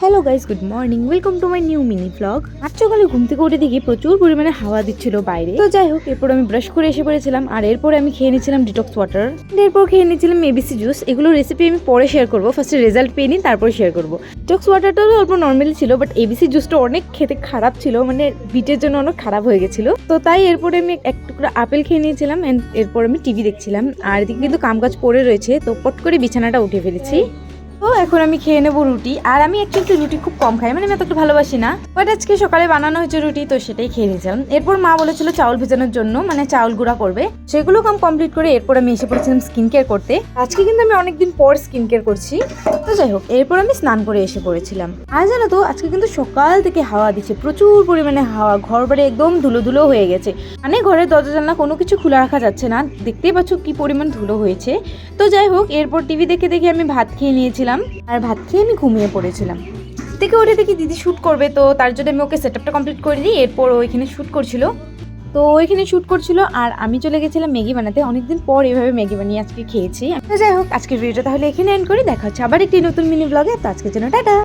Hello guys, good morning, welcome to my new mini blog. আজ সকালে ঘুম থেকে উঠে দেখি প্রচুর পরিমাণে হাওয়া দিচ্ছিল বাইরে। তো যাই হোক, এরপর আমি ব্রাশ করে এসে পড়েছিলাম আর এরপরে আমি খেয়ে নিয়েছিলাম ডিটক্স ওয়াটার। এরপর খেয়ে নিয়েছিলাম এবিসি জুস। এগুলো রেসিপি আমি পরে শেয়ার করবো, ফার্স্টে রেজাল্ট পেয়ে নিই তারপর শেয়ার করবো। ডিটক্স ওয়াটারটাও অল্প নর্মালি ছিল, বাট এবিসি জুসটা অনেক খেতে খারাপ ছিল, মানে বিটের জন্য অনেক খারাপ হয়ে গেছিল। তো তাই এরপরে আমি এক টুকরো আপেল খেয়ে নিয়েছিলাম এন্ড এরপর আমি টিভি দেখছিলাম। আর এদিকে কিন্তু কামকাজ পড়ে রয়েছে, তো পট করে বিছানাটা উঠে ফেলেছি। তো এখন আমি খেয়ে নেবো রুটি। আর আমি অ্যাকচুয়ালি রুটি খুব কম খাই, মানে আমি এতটা ভালোবাসি না, বাট আজকে সকালে বানানো হয়েছে রুটি, তো সেটাই খেয়ে নিয়েছিলাম। এরপর মা বলেছিল চাউল ভেজানোর জন্য, মানে চাউল গুঁড়া করবে, সেগুলো কাম কমপ্লিট করে এরপর আমি এসে পড়েছিলাম স্কিন কেয়ার করতে। আজকে কিন্তু আমি অনেকদিন পর স্কিন কেয়ার করছি। তো যাই হোক, এরপর আমি স্নান করে এসে পড়েছিলাম। আর জানো তো, আজকে কিন্তু সকাল থেকে হাওয়া দিচ্ছে, প্রচুর পরিমাণে হাওয়া, ঘর বাড়ি একদম ধুলো ধুলো হয়ে গেছে, মানে ঘরের দরজা জানলা কোনো কিছু খোলা রাখা যাচ্ছে না। দেখতেই পাচ্ছ কি পরিমাণ ধুলো হয়েছে। তো যাই হোক, এরপর টিভি দেখে দেখে আমি ভাত খেয়ে নিয়েছিলাম আর ভাত খেয়ে আমি ঘুমিয়ে পড়েছিলাম। থেকে ওঠে দেখি দিদি শ্যুট করবে, তো তার জন্য আমি ওকে সেটআপটা কমপ্লিট করে দিই। এরপর ওইখানে শ্যুট করছিল, তো ওইখানে শ্যুট করছিল আর আমি চলে গেছিলাম ম্যাগি বানাতে। অনেকদিন পর এভাবে ম্যাগি বানিয়ে আজকে খেয়েছি। তো যাই হোক, আজকের ভিডিওটা তাহলে এখানে এন্ড করি। দেখা হচ্ছে আবার একটি নতুন মিনি ব্লগে। তো আজকের জন্য টাটা।